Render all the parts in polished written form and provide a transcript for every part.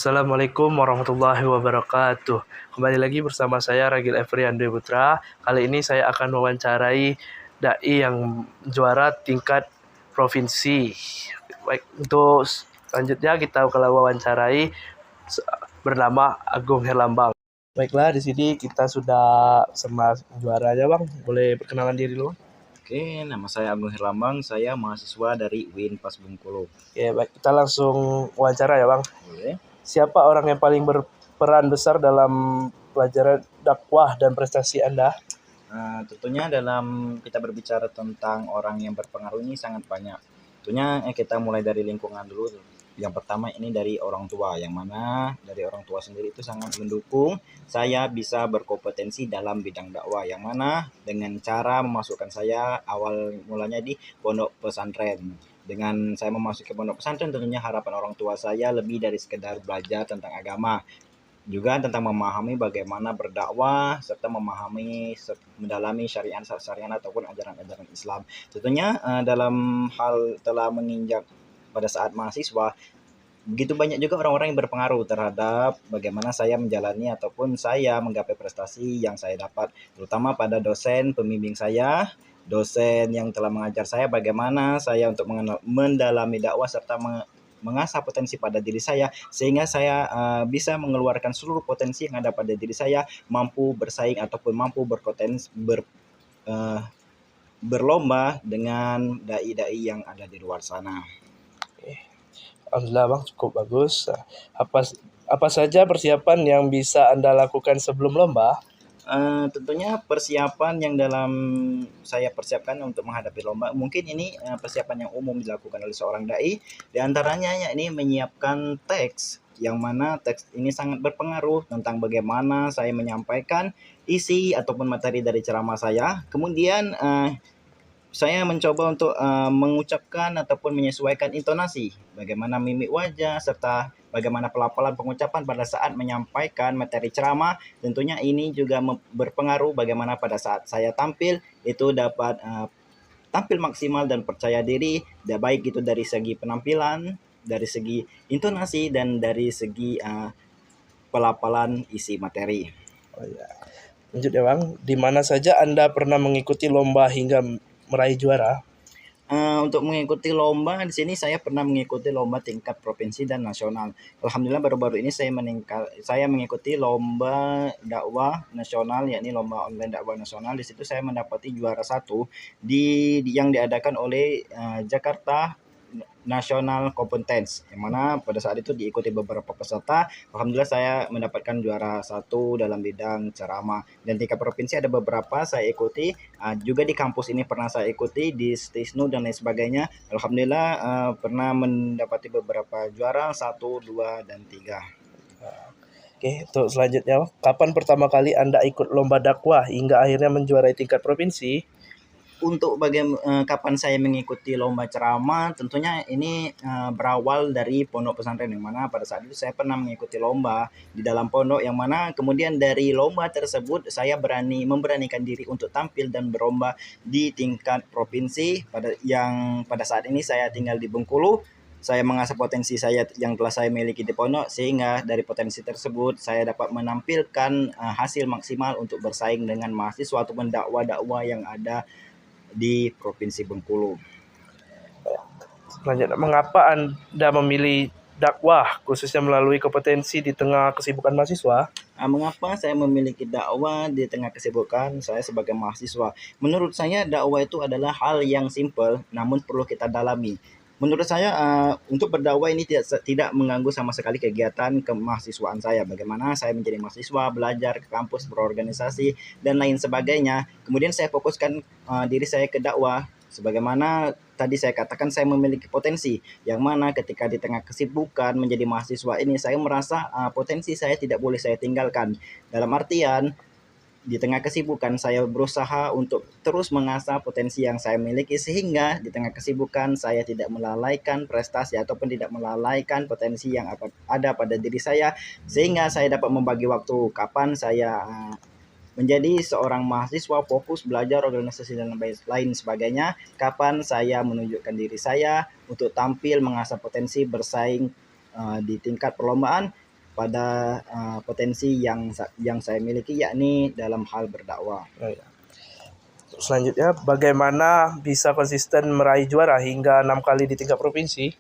Assalamualaikum warahmatullahi wabarakatuh. Kembali lagi bersama saya Ragil Efriando Putra. Kali ini saya akan mewawancarai dai yang juara tingkat provinsi. Baik, untuk selanjutnya kita akan wawancarai bernama Agung Herlambang. Baiklah, di sini kita sudah sama juaranya, Bang. Boleh perkenalan diri dulu? Oke, nama saya Agung Herlambang, saya mahasiswa dari UIN Pas Bengkulu. Oke, baik, kita langsung wawancara ya, Bang. Boleh. Siapa orang yang paling berperan besar dalam pelajaran dakwah dan prestasi Anda? Tentunya dalam kita berbicara tentang orang yang berpengaruh ini sangat banyak. Tentunya kita mulai dari lingkungan dulu. Yang pertama ini dari orang tua, yang mana dari orang tua sendiri itu sangat mendukung saya bisa berkompetensi dalam bidang dakwah, yang mana dengan cara memasukkan saya awal mulanya di pondok pesantren. Dengan saya memasuki pondok pesantren, tentunya harapan orang tua saya lebih dari sekedar belajar tentang agama, juga tentang memahami bagaimana berdakwah serta memahami mendalami syariat ataupun ajaran-ajaran Islam. Tentunya dalam hal telah menginjak pada saat mahasiswa, begitu banyak juga orang-orang yang berpengaruh terhadap bagaimana saya menjalani ataupun saya menggapai prestasi yang saya dapat, terutama pada dosen pembimbing saya, dosen yang telah mengajar saya bagaimana saya untuk mendalami dakwah serta mengasah potensi pada diri saya, sehingga saya bisa mengeluarkan seluruh potensi yang ada pada diri saya, mampu bersaing ataupun mampu berlomba dengan dai-dai yang ada di luar sana. Alhamdulillah, Bang, cukup bagus. Apa saja persiapan yang bisa Anda lakukan sebelum lomba? Tentunya persiapan yang dalam saya persiapkan untuk menghadapi lomba, mungkin ini persiapan yang umum dilakukan oleh seorang dai. Di antaranya ini menyiapkan teks, yang mana teks ini sangat berpengaruh tentang bagaimana saya menyampaikan isi ataupun materi dari ceramah saya. Kemudian saya mencoba untuk mengucapkan ataupun menyesuaikan intonasi, bagaimana mimik wajah, serta bagaimana pelafalan pengucapan pada saat menyampaikan materi ceramah. Tentunya ini juga berpengaruh bagaimana pada saat saya tampil itu dapat tampil maksimal dan percaya diri, baik itu dari segi penampilan, dari segi intonasi, dan dari segi pelafalan isi materi. Oh ya, lanjut ya, Bang. Di mana saja Anda pernah mengikuti lomba hingga meraih juara? Untuk mengikuti lomba di sini saya pernah mengikuti lomba tingkat provinsi dan nasional. Alhamdulillah baru-baru ini saya mengikuti lomba dakwah nasional, yakni lomba online dakwah nasional. Di situ saya mendapati juara satu yang diadakan oleh Jakarta National Competence, yang mana pada saat itu diikuti beberapa peserta. Alhamdulillah saya mendapatkan juara satu dalam bidang ceramah, dan tingkat provinsi ada beberapa saya ikuti. Juga di kampus ini pernah saya ikuti di Stisnu dan lain sebagainya. Alhamdulillah pernah mendapati beberapa juara 1, 2, dan 3. Oke, untuk selanjutnya, kapan pertama kali Anda ikut lomba dakwah hingga akhirnya menjuarai tingkat provinsi? Untuk kapan saya mengikuti lomba ceramah, tentunya ini berawal dari pondok pesantren, yang mana pada saat itu saya pernah mengikuti lomba di dalam pondok, yang mana kemudian dari lomba tersebut saya memberanikan diri untuk tampil dan berlomba di tingkat provinsi pada saat ini saya tinggal di Bengkulu. Saya mengasah potensi saya yang telah saya miliki di pondok, sehingga dari potensi tersebut saya dapat menampilkan hasil maksimal untuk bersaing dengan mahasiswa ataupun dakwah-dakwah yang ada di Provinsi Bengkulu. Selanjutnya, mengapa Anda memilih dakwah khususnya melalui kompetensi di tengah kesibukan mahasiswa? Mengapa saya memiliki dakwah di tengah kesibukan saya sebagai mahasiswa? Menurut saya dakwah itu adalah hal yang simpel namun perlu kita dalami. Menurut saya untuk berdakwah ini tidak mengganggu sama sekali kegiatan kemahasiswaan saya. Bagaimana saya menjadi mahasiswa, belajar ke kampus, berorganisasi, dan lain sebagainya. Kemudian saya fokuskan diri saya ke dakwah. Sebagaimana tadi saya katakan, saya memiliki potensi, yang mana ketika di tengah kesibukan menjadi mahasiswa ini saya merasa potensi saya tidak boleh saya tinggalkan. Dalam artian, di tengah kesibukan saya berusaha untuk terus mengasah potensi yang saya miliki, sehingga di tengah kesibukan saya tidak melalaikan prestasi ataupun tidak melalaikan potensi yang ada pada diri saya, sehingga saya dapat membagi waktu kapan saya menjadi seorang mahasiswa fokus belajar organisasi dan lain sebagainya, kapan saya menunjukkan diri saya untuk tampil mengasah potensi bersaing di tingkat perlombaan, pada potensi yang saya miliki, yakni dalam hal berdakwah. Selanjutnya, bagaimana bisa konsisten meraih juara hingga 6 kali di tingkat provinsi?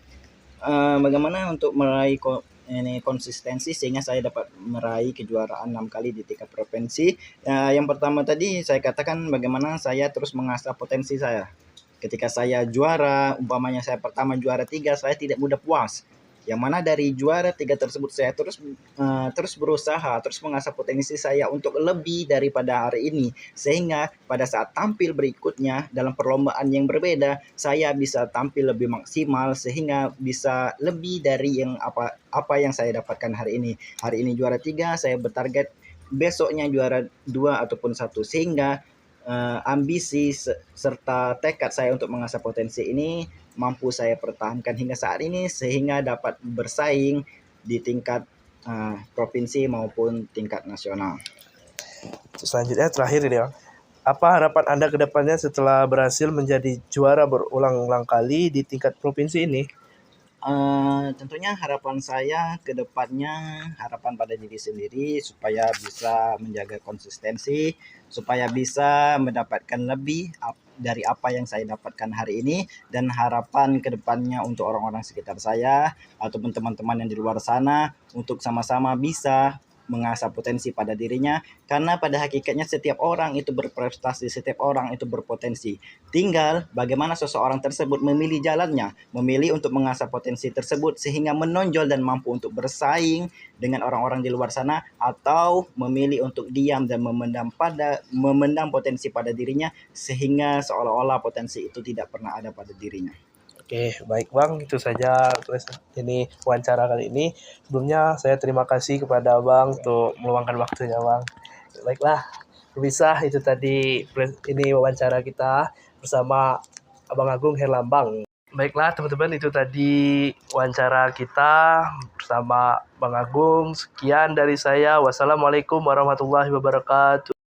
Bagaimana untuk meraih konsistensi sehingga saya dapat meraih kejuaraan 6 kali di tingkat provinsi? Yang pertama tadi saya katakan bagaimana saya terus mengasah potensi saya. Ketika saya juara, umpamanya saya pertama juara 3, saya tidak mudah puas. Yang mana dari juara 3 tersebut saya terus berusaha, terus mengasah potensi saya untuk lebih daripada hari ini. Sehingga pada saat tampil berikutnya dalam perlombaan yang berbeda, saya bisa tampil lebih maksimal sehingga bisa lebih dari yang apa yang saya dapatkan hari ini. Hari ini juara 3, saya bertarget besoknya juara 2 ataupun 1, sehingga ambisi serta tekad saya untuk mengasah potensi ini mampu saya pertahankan hingga saat ini sehingga dapat bersaing di tingkat provinsi maupun tingkat nasional. Selanjutnya terakhir ini Bang, apa harapan Anda ke depannya setelah berhasil menjadi juara berulang-ulang kali di tingkat provinsi ini? Tentunya harapan saya ke depannya, harapan pada diri sendiri supaya bisa menjaga konsistensi, supaya bisa mendapatkan lebih dari apa yang saya dapatkan hari ini, dan harapan ke depannya untuk orang-orang sekitar saya ataupun teman-teman yang di luar sana untuk sama-sama bisa mengasah potensi pada dirinya, karena pada hakikatnya setiap orang itu berprestasi, setiap orang itu berpotensi. Tinggal bagaimana seseorang tersebut memilih jalannya, memilih untuk mengasah potensi tersebut sehingga menonjol dan mampu untuk bersaing dengan orang-orang di luar sana, atau memilih untuk diam dan memendam potensi pada dirinya sehingga seolah-olah potensi itu tidak pernah ada pada dirinya. Oke, baik Bang, itu saja ini wawancara kali ini. Sebelumnya saya terima kasih kepada Bang untuk meluangkan waktunya Bang. Baiklah, pemirsa, itu tadi ini wawancara kita bersama Abang Agung Herlambang. Baiklah teman-teman, itu tadi wawancara kita bersama Bang Agung. Sekian dari saya. Wassalamualaikum warahmatullahi wabarakatuh.